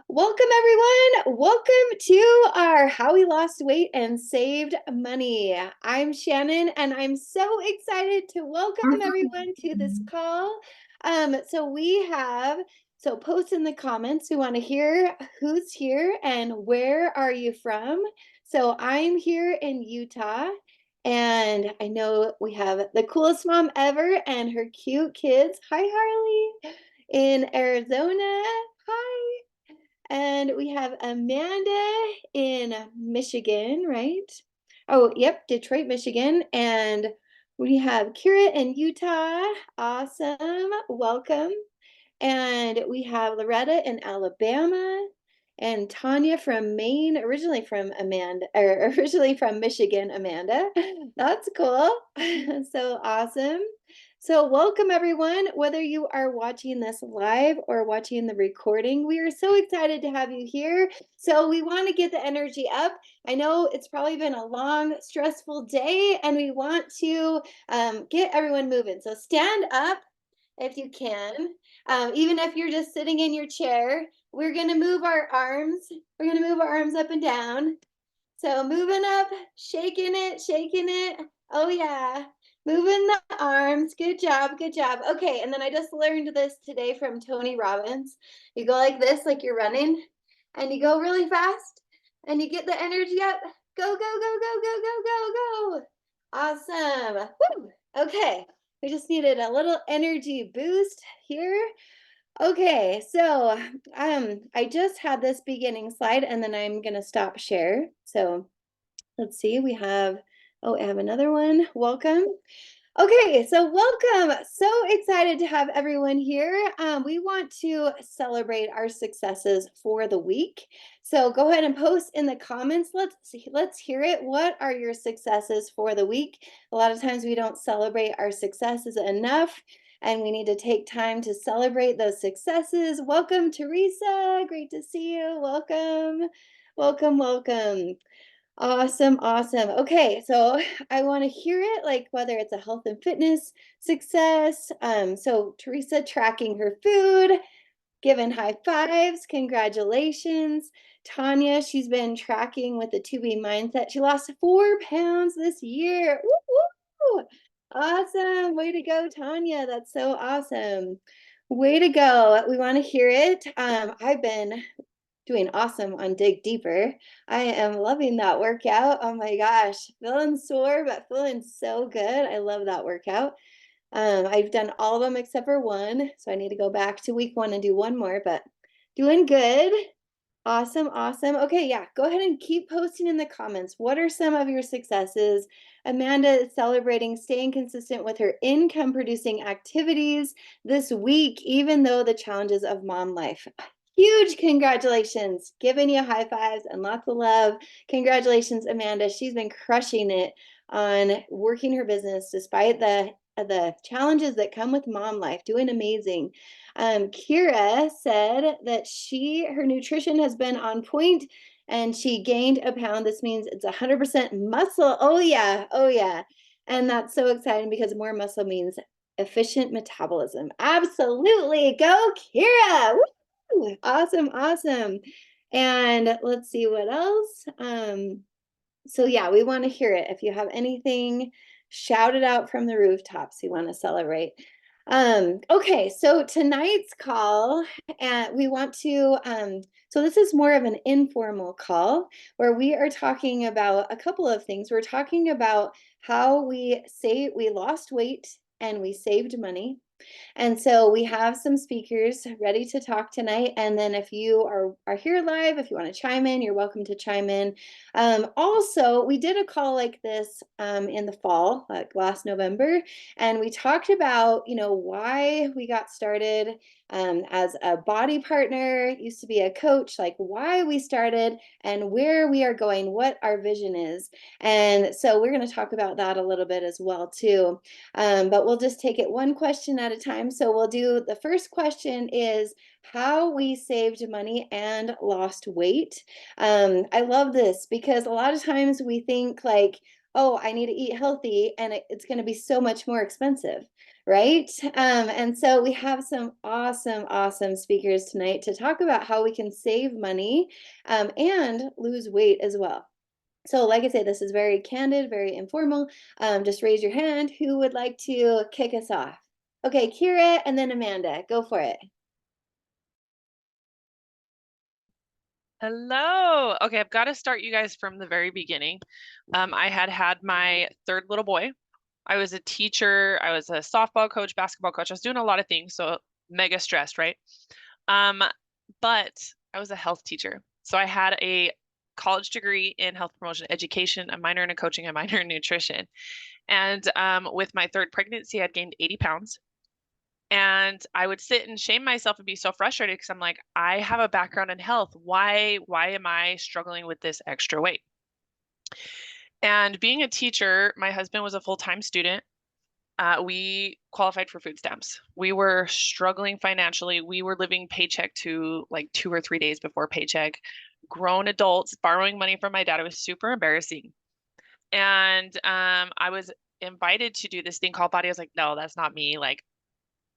Welcome, everyone. Welcome to our How We Lost Weight and Saved Money. I'm Shannon, and I'm so excited to welcome everyone to this call. So post in the comments. We want to hear who's here and where are you from. So I'm here in Utah, and I know we have the coolest mom ever and her cute kids. Hi, Harley. In Arizona. Hi. And we have Amanda in Michigan, right? Oh, yep, Detroit, Michigan. And we have Kira in Utah. Awesome. Welcome. And we have Loretta in Alabama and Tanya from Maine, originally from Michigan, Amanda. That's cool. So awesome. So welcome everyone, whether you are watching this live or watching the recording. We are so excited to have you here. So we want to get the energy up. I know it's probably been a long, stressful day, and we want to get everyone moving. So stand up if you can. Even if you're just sitting in your chair, we're going to move our arms. We're going to move our arms up and down. So moving up, shaking it, shaking it. Oh, yeah. Moving the arms. Good job. Good job. Okay. And then I just learned this today from Tony Robbins. You go like this, like you're running, and you go really fast, and you get the energy up. Go, go, go, go, go, go, go, go. Awesome. Woo. Okay. We just needed a little energy boost here. Okay, so I just had this beginning slide and then I'm gonna stop share. So let's see, I have another one. Welcome. Okay, so welcome. So excited to have everyone here. We want to celebrate our successes for the week. So go ahead and post in the comments. Let's hear it. What are your successes for the week? A lot of times we don't celebrate our successes enough, and we need to take time to celebrate those successes. Welcome, Teresa. Great to see you. Welcome. Welcome, welcome. Awesome, awesome. Okay, so I want to hear it, like whether it's a health and fitness success. So Teresa tracking her food, giving high fives, congratulations. Tanya, she's been tracking with the 2B mindset. She lost 4 pounds this year. Woo, woo. Awesome. Way to go, Tanya. That's so awesome. Way to go. We want to hear it. I've been doing awesome on Dig Deeper. I am loving that workout. Oh my gosh, feeling sore, but feeling so good. I love that workout. I've done all of them except for one, so I need to go back to week 1 and do one more, but doing good. Awesome, awesome. Okay, yeah, go ahead and keep posting in the comments. What are some of your successes? Amanda is celebrating staying consistent with her income producing activities this week, even though the challenges of mom life. Huge congratulations. Giving you high fives and lots of love. Congratulations, Amanda. She's been crushing it on working her business despite the challenges that come with mom life. Doing amazing. Kira said that her nutrition has been on point and she gained a pound. This means it's 100% muscle. Oh yeah, oh yeah. And that's so exciting because more muscle means efficient metabolism. Absolutely. Go, Kira. Woo! Awesome, awesome. And let's see what else. So yeah, we want to hear it. If you have anything, shout it out from the rooftops you want to celebrate. Okay, so tonight's call, we want to, so this is more of an informal call where we are talking about a couple of things. We're talking about how we lost weight and we saved money. And so we have some speakers ready to talk tonight. And then if you are here live, if you want to chime in, you're welcome to chime in. Also, we did a call like this in the fall, like last November, and we talked about, why we got started as a body partner, used to be a coach, like why we started and where we are going, what our vision is. And so we're going to talk about that a little bit as well too. But we'll just take it one question at a time. So we'll do the first question is how we saved money and lost weight. I love this because a lot of times we think like, oh, I need to eat healthy, and it's going to be so much more expensive, right? And so we have some awesome, awesome speakers tonight to talk about how we can save money and lose weight as well. So, like I say, this is very candid, very informal. Just raise your hand. Who would like to kick us off? Okay, Kira and then Amanda. Go for it. Hello. Okay, I've got to start you guys from the very beginning. I had my third little boy. I was a teacher. I was a softball coach, basketball coach. I was doing a lot of things, so mega stressed, right? Um, but I was a health teacher. So I had a college degree in health promotion education, a minor in coaching, a minor in nutrition. And with my third pregnancy, I'd gained 80 pounds. And I would sit and shame myself and be so frustrated because I'm like, I have a background in health. Why am I struggling with this extra weight? And being a teacher, my husband was a full-time student. We qualified for food stamps. We were struggling financially. We were living paycheck to like 2 or 3 days before paycheck. Grown adults borrowing money from my dad. It was super embarrassing. And I was invited to do this thing called Body. I was like, no, that's not me. Like,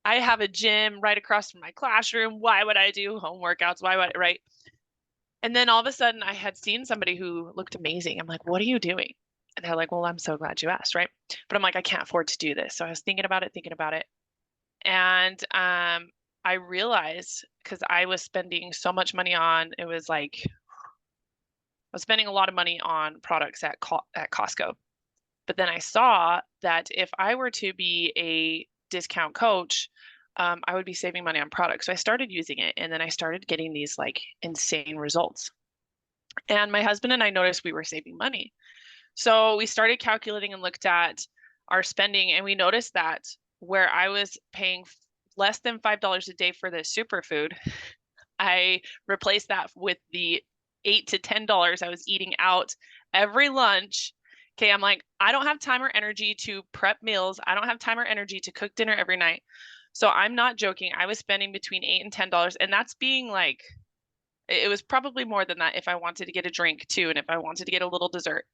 I have a gym right across from my classroom. Why would I do home workouts? Why would I, right? And then all of a sudden I had seen somebody who looked amazing. I'm like, what are you doing? And they're like, well, I'm so glad you asked, right? But I'm like, I can't afford to do this. So I was thinking about it, thinking about it. And I realized because I was spending so much money on, it was like I was spending a lot of money on products at Costco. But then I saw that if I were to be a discount coach, I would be saving money on products. So I started using it, and then I started getting these like insane results. And my husband and I noticed we were saving money. So we started calculating and looked at our spending, and we noticed that where I was paying less than $5 a day for this superfood, I replaced that with the $8 to $10 I was eating out every lunch. Okay, I'm like, I don't have time or energy to prep meals. I don't have time or energy to cook dinner every night. So I'm not joking. I was spending between $8 and $10, and that's being like, it was probably more than that if I wanted to get a drink too, and if I wanted to get a little dessert.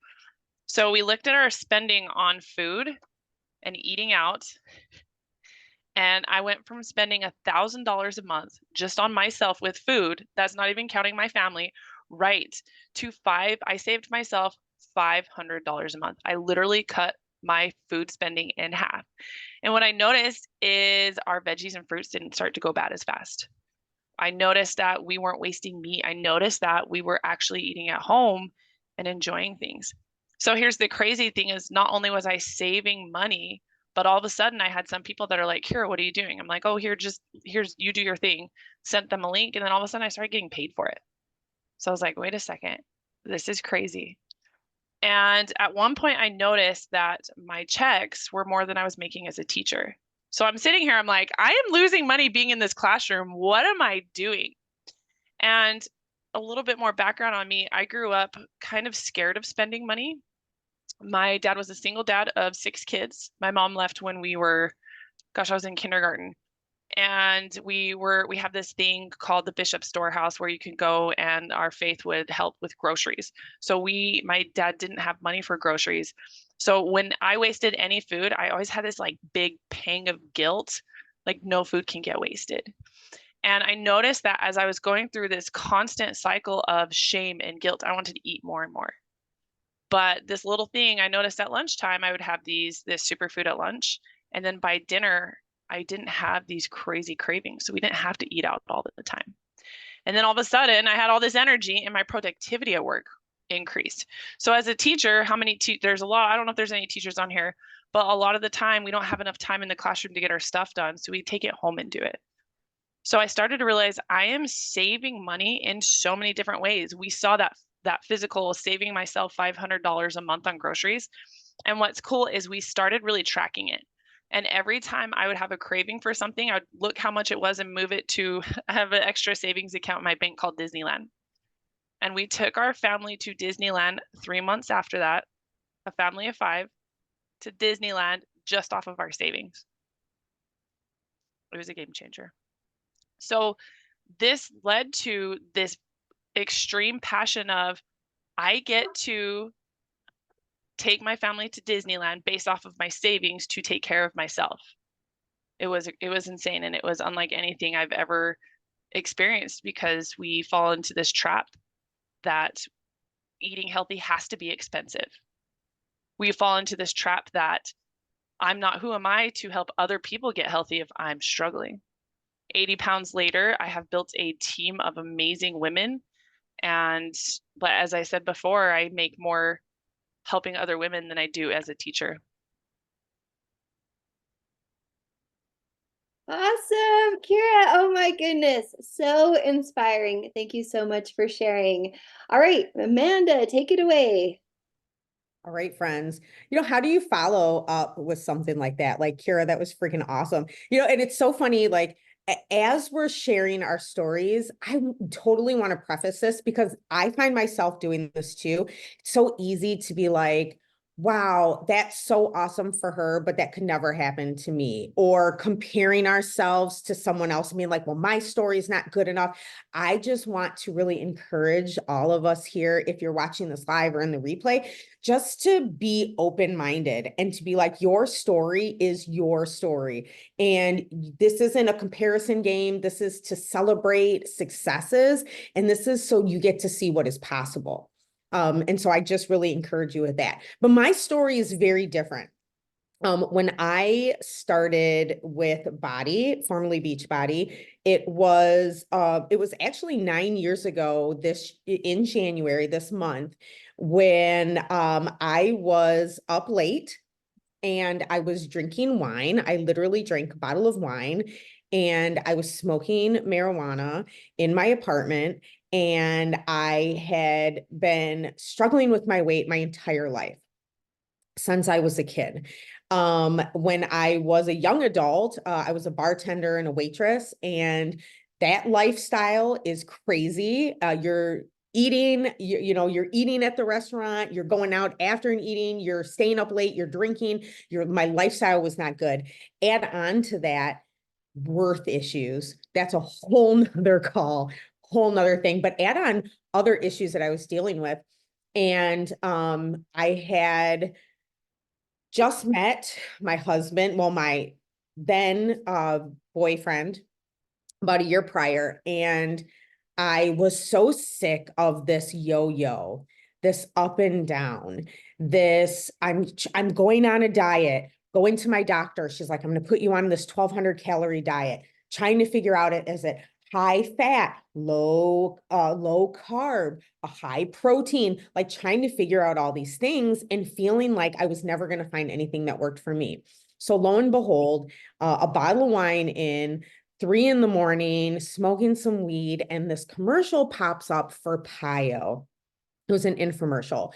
So we looked at our spending on food and eating out, and I went from spending $1,000 a month just on myself with food, that's not even counting my family, right, to I saved myself $500 a month. I literally cut my food spending in half. And what I noticed is our veggies and fruits didn't start to go bad as fast. I noticed that we weren't wasting meat. I noticed that we were actually eating at home and enjoying things. So here's the crazy thing is not only was I saving money, but all of a sudden I had some people that are like, here, what are you doing? I'm like, oh, here's you do your thing. Sent them a link, and then all of a sudden I started getting paid for it. So I was like, wait a second, this is crazy. And at one point, I noticed that my checks were more than I was making as a teacher. So I'm sitting here, I'm like, I am losing money being in this classroom. What am I doing? And a little bit more background on me, I grew up kind of scared of spending money. My dad was a single dad of 6 kids. My mom left when gosh, I was in kindergarten. And we have this thing called the Bishop Storehouse where you can go and our faith would help with groceries. So my dad didn't have money for groceries. So when I wasted any food, I always had this like big pang of guilt, like no food can get wasted. And I noticed that as I was going through this constant cycle of shame and guilt, I wanted to eat more and more. But this little thing I noticed at lunchtime, I would have this superfood at lunch. And then by dinner, I didn't have these crazy cravings. So we didn't have to eat out all the time. And then all of a sudden, I had all this energy and my productivity at work increased. So as a teacher, there's a lot, I don't know if there's any teachers on here, but a lot of the time we don't have enough time in the classroom to get our stuff done. So we take it home and do it. So I started to realize I am saving money in so many different ways. We saw that physical saving myself $500 a month on groceries. And what's cool is we started really tracking it. And every time I would have a craving for something, I would look how much it was and move it to I have an extra savings account in my bank called Disneyland. And we took our family to Disneyland 3 months after that, a family of 5, to Disneyland just off of our savings. It was a game changer. So this led to this extreme passion of I get to take my family to Disneyland based off of my savings to take care of myself. It was insane, and it was unlike anything I've ever experienced, because we fall into this trap that eating healthy has to be expensive. We fall into this trap that who am I to help other people get healthy if I'm struggling? 80 pounds later, I have built a team of amazing women. But as I said before, I make more helping other women than I do as a teacher. Awesome, Kira. Oh my goodness. So inspiring. Thank you so much for sharing. All right, Amanda, take it away. All right, friends. How do you follow up with something like that? Like, Kira, that was freaking awesome. And it's so funny, like, as we're sharing our stories, I totally want to preface this because I find myself doing this too. It's so easy to be like, wow, that's so awesome for her, but that could never happen to me. Or comparing ourselves to someone else and being like, well, my story is not good enough. I just want to really encourage all of us here, if you're watching this live or in the replay, just to be open-minded and to be like, your story is your story. And this isn't a comparison game. This is to celebrate successes. And this is so you get to see what is possible. And so I just really encourage you with that. But my story is very different. When I started with Body, formerly Beachbody, it was actually 9 years ago in January this month, when I was up late and I was drinking wine. I literally drank a bottle of wine, and I was smoking marijuana in my apartment. And I had been struggling with my weight my entire life, since I was a kid. When I was a young adult, I was a bartender and a waitress, and that lifestyle is crazy. You're eating, you're eating at the restaurant, you're going out after and eating, you're staying up late, you're drinking, my lifestyle was not good. Add on to that worth issues. That's a whole nother call, whole nother thing, but add on other issues that I was dealing with. And I had just met my husband, well, my then boyfriend, about a year prior. And I was so sick of this yo-yo, this up and down, I'm going on a diet, going to my doctor. She's like, I'm going to put you on this 1,200 calorie diet, trying to figure out is it high fat, low carb, a high protein, like trying to figure out all these things and feeling like I was never going to find anything that worked for me. So lo and behold, a bottle of wine in, 3 a.m, smoking some weed, and this commercial pops up for PiYo. It was an infomercial.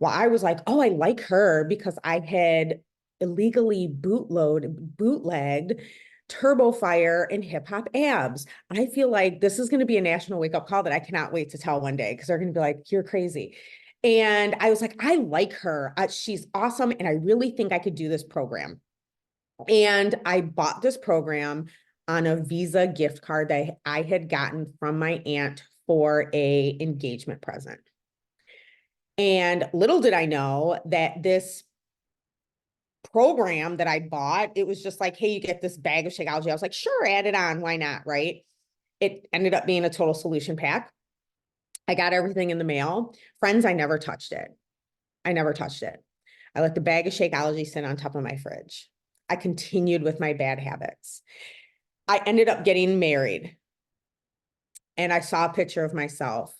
Well, I was like, oh, I like her because I had illegally bootlegged Turbo Fire and Hip Hop Abs. I feel like this is going to be a national wake up call that I cannot wait to tell one day, because they're going to be like, you're crazy. And I was like, I like her. She's awesome. And I really think I could do this program. And I bought this program on a Visa gift card that I had gotten from my aunt for a engagement present. And little did I know that this program that I bought, it was just like, hey, you get this bag of Shakeology. I was like, sure, add it on. Why not? Right. It ended up being a total solution pack. I got everything in the mail. Friends, I never touched it. I never touched it. I let the bag of Shakeology sit on top of my fridge. I continued with my bad habits. I ended up getting married, and I saw a picture of myself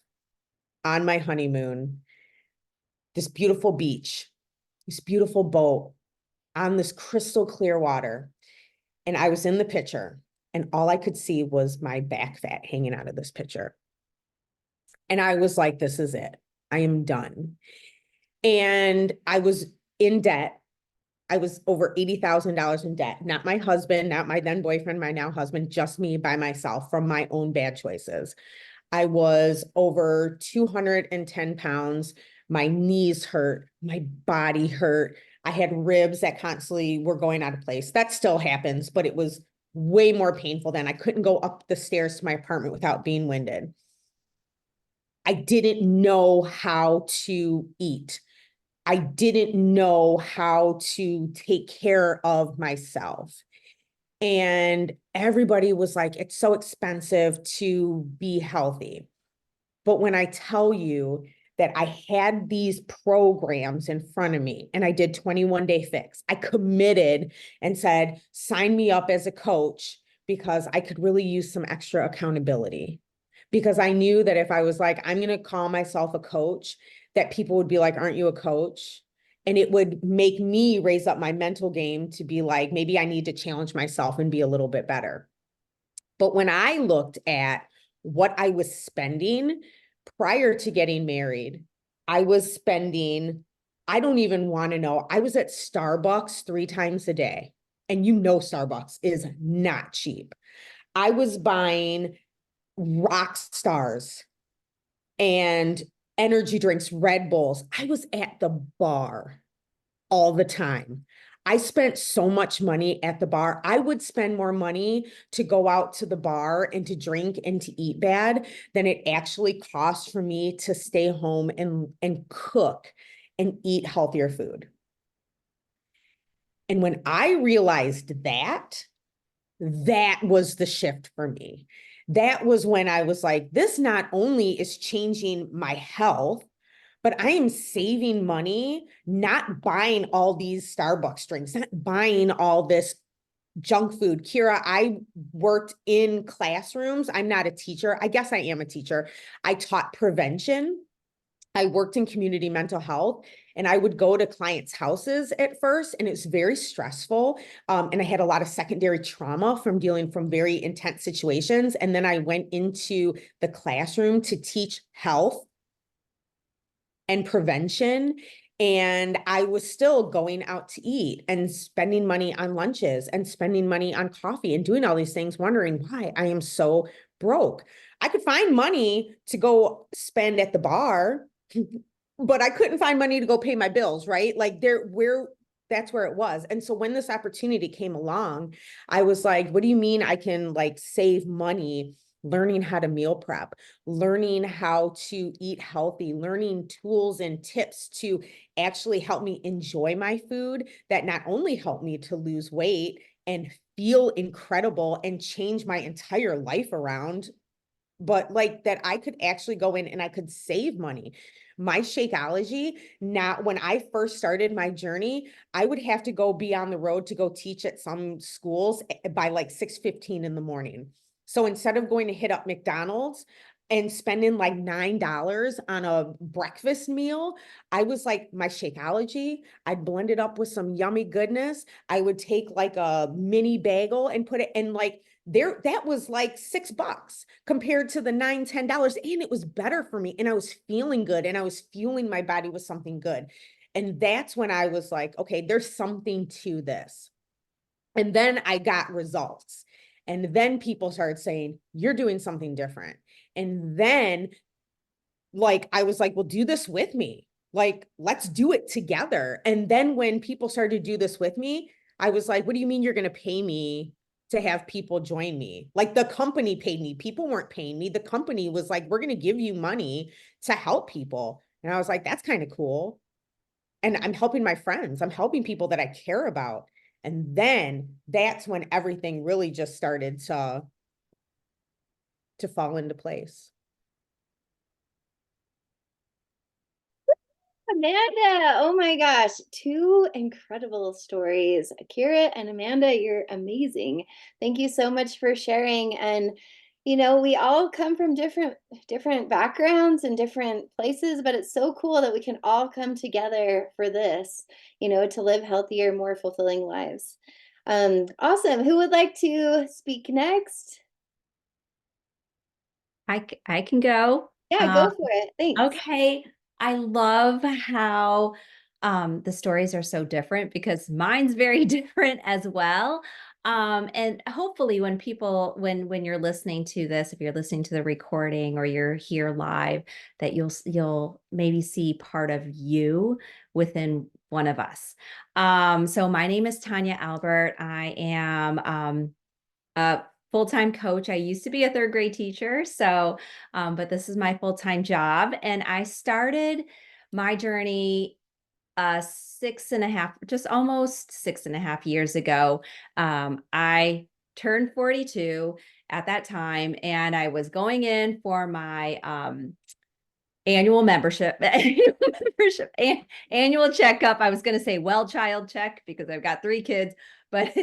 on my honeymoon, this beautiful beach, this beautiful boat on this crystal clear water. And I was in the picture, and all I could see was my back fat hanging out of this picture. And I was like, this is it. I am done. And I was in debt. I was over $80,000 in debt. Not my husband, not my then boyfriend, my now husband, just me by myself from my own bad choices. I was over 210 pounds. My knees hurt. My body hurt. I had ribs that constantly were going out of place. That still happens, but it was way more painful then. I couldn't go up the stairs to my apartment without being winded. I didn't know how to eat. I didn't know how to take care of myself. And everybody was like, it's so expensive to be healthy. But when I tell you that I had these programs in front of me and I did 21 Day Fix, I committed and said, sign me up as a coach because I could really use some extra accountability. Because I knew that if I was like, I'm going to call myself a coach, that people would be like, aren't you a coach? And it would make me raise up my mental game to be like, maybe I need to challenge myself and be a little bit better. But when I looked at what I was spending prior to getting married, I was spending, I don't even want to know, I was at Starbucks 3 times a day. And you know, Starbucks is not cheap. I was buying rock stars and energy drinks, Red Bulls. I was at the bar all the time. I spent so much money at the bar. I would spend more money to go out to the bar and to drink and to eat bad than it actually cost for me to stay home and cook and eat healthier food. And when I realized that, that was the shift for me. That was when I was like, this not only is changing my health, but I am saving money, not buying all these Starbucks drinks, not buying all this junk food. Kira, I worked in classrooms. I'm not a teacher. I guess I am a teacher. I taught prevention. I worked in community mental health, and I would go to clients' houses at first, and it's very stressful. And I had a lot of secondary trauma from dealing from very intense situations. And then I went into the classroom to teach health and prevention. And I was still going out to eat and spending money on lunches and spending money on coffee and doing all these things, wondering why I am so broke. I could find money to go spend at the bar, but I couldn't find money to go pay my bills, right? Like that's where it was. And so when this opportunity came along, I was like, what do you mean I can like save money learning how to meal prep, learning how to eat healthy, learning tools and tips to actually help me enjoy my food that not only help me to lose weight and feel incredible and change my entire life around, but like that I could actually go in and I could save money. My Shakeology, not when I first started my journey, I would have to go be on the road to go teach at some schools by like 6:15 in the morning. So instead of going to hit up McDonald's and spending like $9 on a breakfast meal, I was like, my Shakeology, I'd blend it up with some yummy goodness. I would take like a mini bagel and put it in like there, that was like $6 compared to the $9, $10. And it was better for me. And I was feeling good and I was fueling my body with something good. And that's when I was like, okay, there's something to this. And then I got results. And then people started saying, you're doing something different. And then like, I was like, well, do this with me. Like, let's do it together. And then when people started to do this with me, I was like, what do you mean you're going to pay me to have people join me? Like the company paid me. People weren't paying me. The company was like, we're going to give you money to help people. And I was like, that's kind of cool. And I'm helping my friends. I'm helping people that I care about. And then that's when everything really just started to fall into place. Amanda, oh my gosh, two incredible stories. Akira and Amanda, you're amazing. Thank you so much for sharing. And we all come from different backgrounds and different places, but it's so cool that we can all come together for this, to live healthier, more fulfilling lives. Awesome. Who would like to speak next? I can go. Yeah, go for it. Thanks. Okay. I love how the stories are so different because mine's very different as well. And hopefully when when you're listening to this, if you're listening to the recording or you're here live, that you'll maybe see part of you within one of us. So my name is Tanya Albert. I am a full-time coach. I used to be a third grade teacher, so but this is my full-time job. And I started my journey just almost 6.5 years ago, I turned 42 at that time, and I was going in for my annual membership, annual checkup. I was going to say well child check because I've got 3 kids, but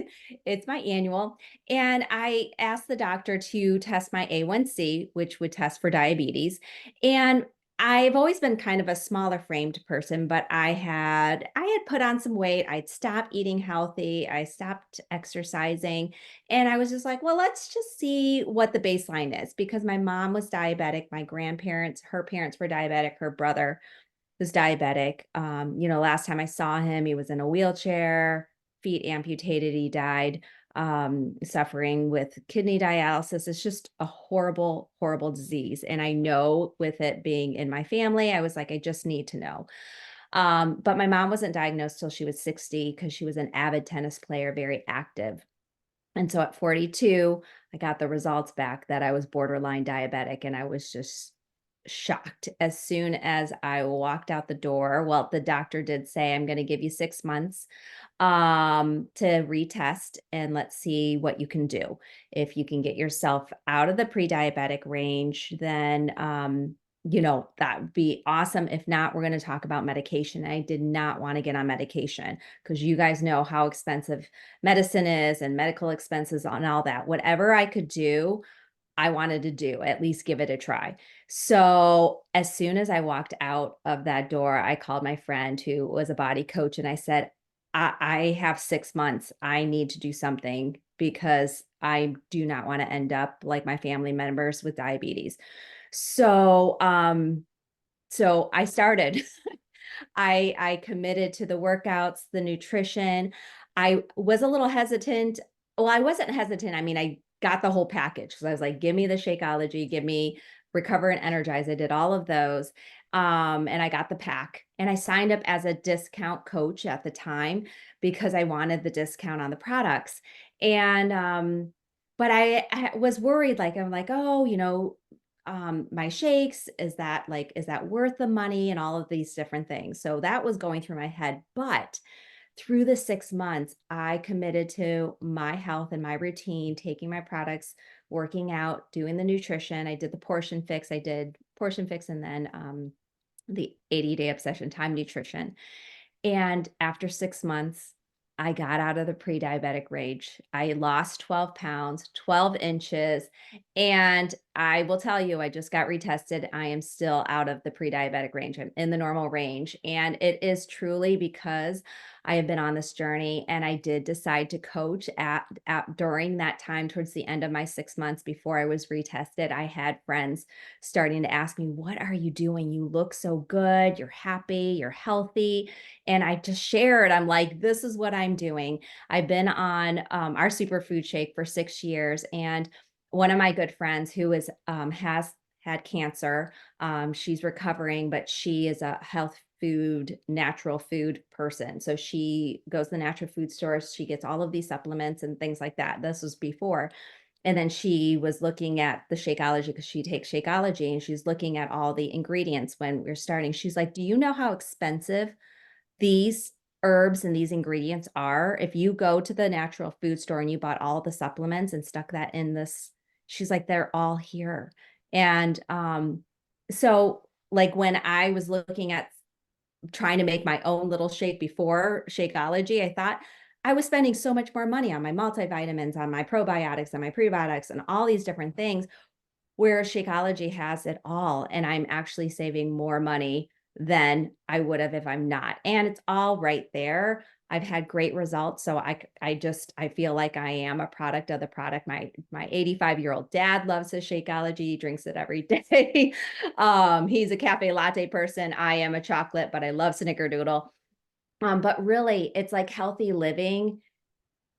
it's my annual. And I asked the doctor to test my A1C, which would test for diabetes. And I've always been kind of a smaller framed person, but I had put on some weight. I'd stopped eating healthy. I stopped exercising. And I was just like, well, let's just see what the baseline is, because my mom was diabetic. My grandparents, her parents were diabetic. Her brother was diabetic. Last time I saw him, he was in a wheelchair, feet amputated. He died, suffering with kidney dialysis. It's just a horrible, horrible disease. And I know, with it being in my family, I was like, I just need to know. But my mom wasn't diagnosed till she was 60 because she was an avid tennis player, very active. And so at 42, I got the results back that I was borderline diabetic, and I was just shocked as soon as I walked out the door. Well, the doctor did say, I'm going to give you 6 months to retest, and let's see what you can do. If you can get yourself out of the pre-diabetic range, then that would be awesome. If not, we're going to talk about medication. I did not want to get on medication because you guys know how expensive medicine is and medical expenses and all that. Whatever I could do, I wanted to do, at least give it a try. So as soon as I walked out of that door, I called my friend who was a body coach, and I said, I have 6 months. I need to do something because I do not want to end up like my family members with diabetes. So, so I started. I committed to the workouts, the nutrition. I was a little hesitant. Well, I wasn't hesitant. I mean, I got the whole package because I was like, give me the Shakeology, give me Recover and Energize. I did all of those. And I got the pack, and I signed up as a discount coach at the time because I wanted the discount on the products. And, but I was worried, like, I'm like, oh, my shakes, is that worth the money, and all of these different things. So that was going through my head. But through the 6 months, I committed to my health and my routine, taking my products, working out, doing the nutrition. I did the portion fix. I did portion fix, and then the 80-day obsession time nutrition. And after 6 months, I got out of the pre-diabetic range. I lost 12 pounds, 12 inches. And I will tell you, I just got retested. I am still out of the pre-diabetic range. I'm in the normal range. And it is truly because I have been on this journey, and I did decide to coach during that time, towards the end of my 6 months before I was retested. I had friends starting to ask me, what are you doing? You look so good. You're happy. You're healthy. And I just shared, I'm like, this is what I'm doing. I've been on our superfood shake for 6 years. And one of my good friends who has had cancer, she's recovering, but she is a health food, natural food person. So she goes to the natural food stores. She gets all of these supplements and things like that. This was before. And then she was looking at the Shakeology because she takes Shakeology, and she's looking at all the ingredients when we're starting. She's like, do you know how expensive these herbs and these ingredients are? If you go to the natural food store and you bought all the supplements and stuck that in this, she's like, they're all here. And so like when I was looking at trying to make my own little shake before Shakeology, I thought I was spending so much more money on my multivitamins, on my probiotics, on my prebiotics, and all these different things, where Shakeology has it all. And I'm actually saving more money than I would have if I'm not. And it's all right there. I've had great results. So I feel like I am a product of the product. My 85-year-old dad loves his Shakeology. He drinks it every day. He's a cafe latte person. I am a chocolate, but I love Snickerdoodle. But really, it's like healthy living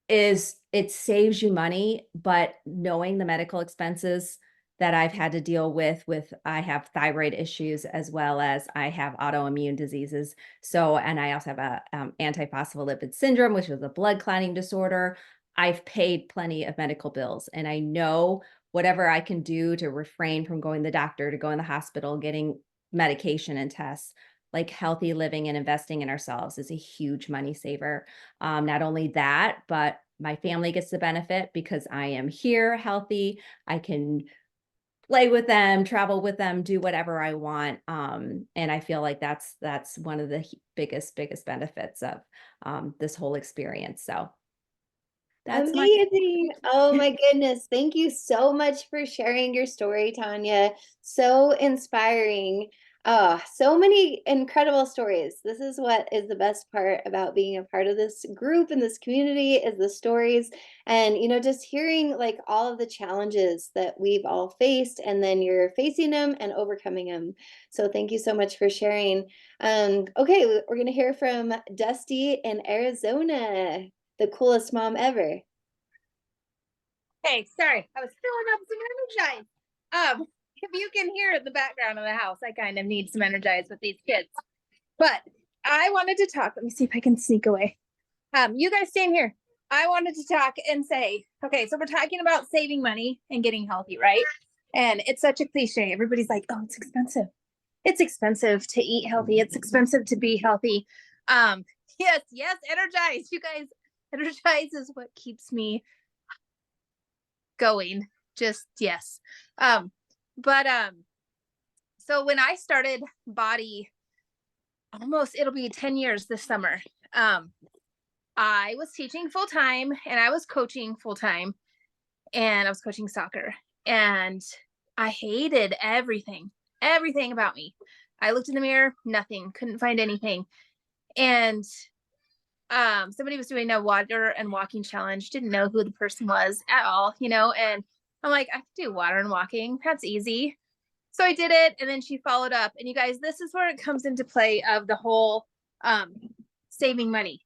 it saves you money, but knowing the medical expenses that I've had to deal with I have thyroid issues, as well as I have autoimmune diseases. So, and I also have a antiphospholipid syndrome, which is a blood clotting disorder. I've paid plenty of medical bills, and I know whatever I can do to refrain from going to the doctor, to go in the hospital, getting medication and tests, like healthy living and investing in ourselves is a huge money saver. Not only that, but my family gets the benefit because I am here healthy. I can play with them, travel with them, do whatever I want. And I feel like that's one of the biggest benefits of this whole experience. So that's my Amazing. Oh my goodness. Thank you so much for sharing your story, Tanya. So inspiring. So many incredible stories. This is what is the best part about being a part of this group and this community is the stories. And, just hearing like all of the challenges that we've all faced, and then you're facing them and overcoming them. So thank you so much for sharing. Okay, we're going to hear from Dusty in Arizona, the coolest mom ever. Hey, sorry, I was filling up some Energize. If you can hear the background of the house, I kind of need some Energize with these kids. But I wanted to talk. Let me see if I can sneak away. You guys stand here. I wanted to talk and say, okay, so we're talking about saving money and getting healthy, right? And it's such a cliche. Everybody's like, oh, it's expensive. It's expensive to eat healthy. It's expensive to be healthy. Yes, Energize. You guys, Energize is what keeps me going. Just yes. So when I started Body, it'll be 10 years this summer. I was teaching full time and I was coaching full time, and I was coaching soccer, and I hated everything about me. I looked in the mirror, nothing, couldn't find anything. And somebody was doing a water and walking challenge, didn't know who the person was at all, and I'm like, I can do water and walking. That's easy. So I did it. And then she followed up, and you guys, this is where it comes into play of the whole saving money.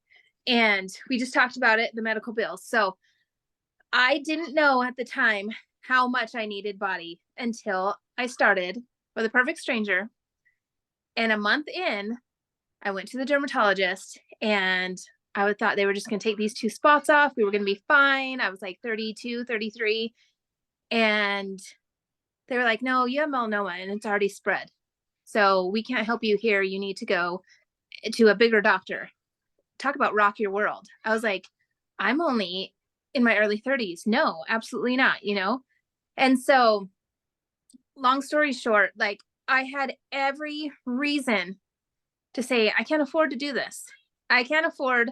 And we just talked about it, the medical bills. So I didn't know at the time how much I needed Body until I started with a perfect stranger. And a month in, I went to the dermatologist, and I thought they were just going to take these 2 spots off. We were going to be fine. I was like 32, 33. And they were like, no, you have melanoma and it's already spread. So we can't help you here. You need to go to a bigger doctor. Talk about rock your world. I was like, I'm only in my early 30s. No, absolutely not, And so long story short, like I had every reason to say, I can't afford to do this. I can't afford,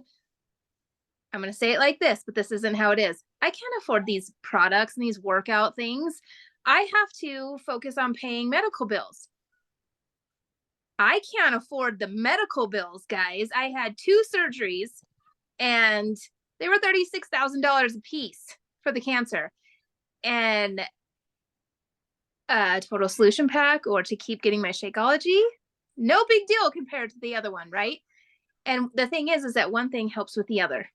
I'm going to say it like this, but this isn't how it is. I can't afford these products and these workout things. I have to focus on paying medical bills. I can't afford the medical bills, guys. I had 2 surgeries and they were $36,000 a piece for the cancer. And a total solution pack or to keep getting my Shakeology, no big deal compared to the other one, right? And the thing is that one thing helps with the other.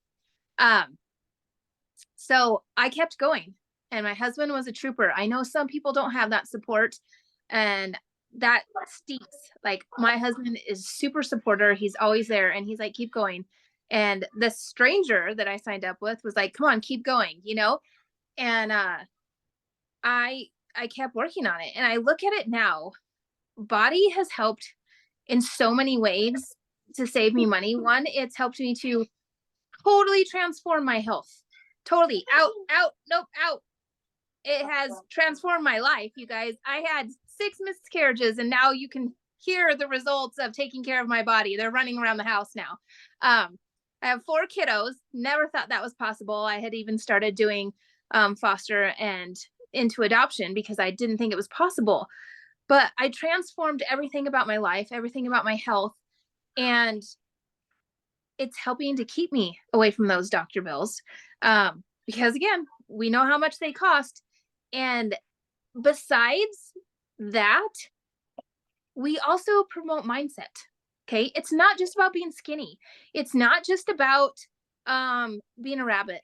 So I kept going, and my husband was a trooper. I know some people don't have that support, and that stinks. Like my husband is super supporter. He's always there, and he's like, keep going. And the stranger that I signed up with was like, come on, keep going, And I kept working on it, and I look at it now. Body has helped in so many ways to save me money. One, it's helped me to totally transform my health. Totally nope. It has transformed my life, you guys. I had 6 miscarriages, and now you can hear the results of taking care of my body. They're running around the house now. I have 4 kiddos. Never thought that was possible. I had even started doing foster and into adoption because I didn't think it was possible. But I transformed everything about my life, everything about my health, and it's helping to keep me away from those doctor bills. Because again, we know how much they cost. And besides that, we also promote mindset. Okay. It's not just about being skinny. It's not just about being a rabbit.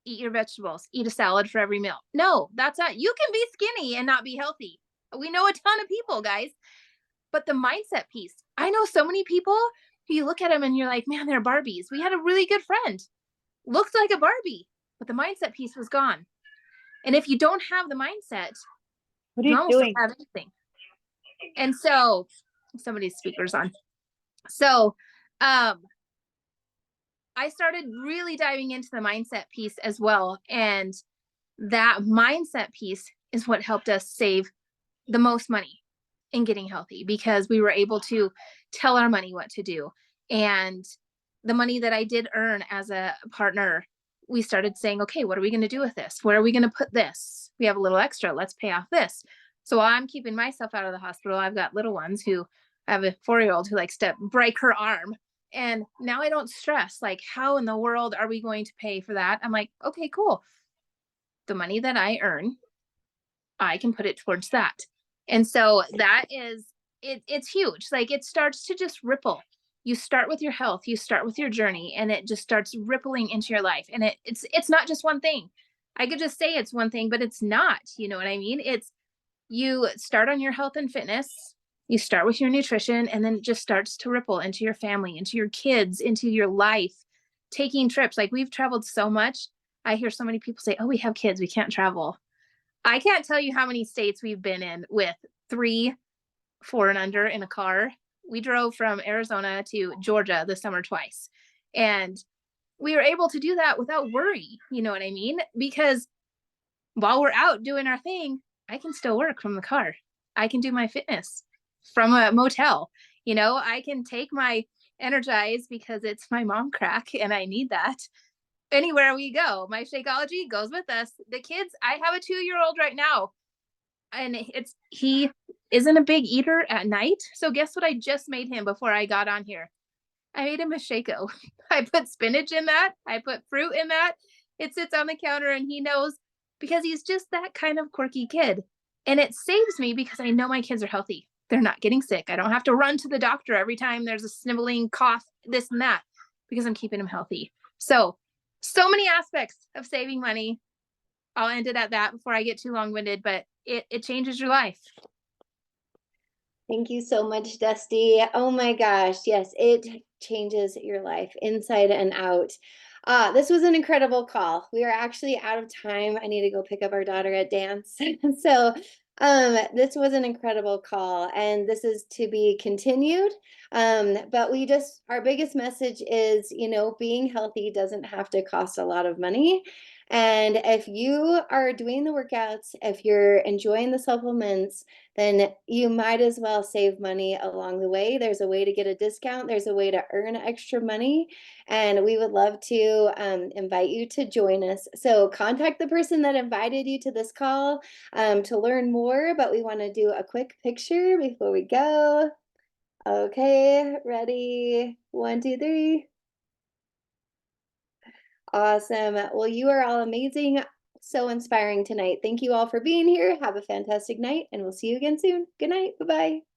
Eat your vegetables, eat a salad for every meal. No, that's not. You can be skinny and not be healthy. We know a ton of people, guys. But the mindset piece, I know so many people who you look at them and you're like, man, they're Barbies. We had a really good friend, looked like a Barbie, but the mindset piece was gone. And if you don't have the mindset, What are you you almost doing? don't have anything. And so somebody's speaker's on. So, I started really diving into the mindset piece as well. And that mindset piece is what helped us save the most money in getting healthy, because we were able to tell our money what to do. And the money that I did earn as a partner, we started saying, okay, what are we going to do with this? Where are we going to put this? We have a little extra. Let's pay off this. So while I'm keeping myself out of the hospital, I've got little ones who I have a 4-year-old who likes to break her arm. And now I don't stress, like, how in the world are we going to pay for that? I'm like, okay, cool. The money that I earn, I can put it towards that. And so that is it's huge. Like, it starts to just ripple. You start with your health, you start with your journey, and it just starts rippling into your life. And it's not just one thing. I could just say it's one thing, but it's not. You know what I mean? It's, you start on your health and fitness, you start with your nutrition, and then it just starts to ripple into your family, into your kids, into your life. Taking trips, like, we've traveled so much. I hear so many people say, oh, we have kids, we can't travel. I can't tell you how many states we've been in with 3, 4 and under in a car. We drove from Arizona to Georgia this summer twice. And we were able to do that without worry. You know what I mean? Because while we're out doing our thing, I can still work from the car. I can do my fitness from a motel. You know, I can take my Energize because it's my mom crack and I need that anywhere we go. My Shakeology goes with us. The kids, I have a 2-year-old right now, and he isn't a big eater at night. So guess what I just made him before I got on here? I made him a Shako. I put spinach in that. I put fruit in that. It sits on the counter and he knows, because he's just that kind of quirky kid. And it saves me because I know my kids are healthy. They're not getting sick. I don't have to run to the doctor every time there's a sniveling cough, this and that, because I'm keeping them healthy. So many aspects of saving money. I'll end it at that before I get too long-winded, but it changes your life. Thank you so much, Dusty. Oh my gosh. Yes, it changes your life inside and out. This was an incredible call. We are actually out of time. I need to go pick up our daughter at dance. So this was an incredible call, and this is to be continued. But our biggest message is, being healthy doesn't have to cost a lot of money. And if you are doing the workouts, if you're enjoying the supplements, then you might as well save money along the way. There's a way to get a discount. There's a way to earn extra money. And we would love to invite you to join us. So contact the person that invited you to this call to learn more, but we want to do a quick picture before we go. Okay, ready? 1, 2, 3. Awesome. Well, you are all amazing. So inspiring tonight. Thank you all for being here. Have a fantastic night, and we'll see you again soon. Good night. Bye-bye.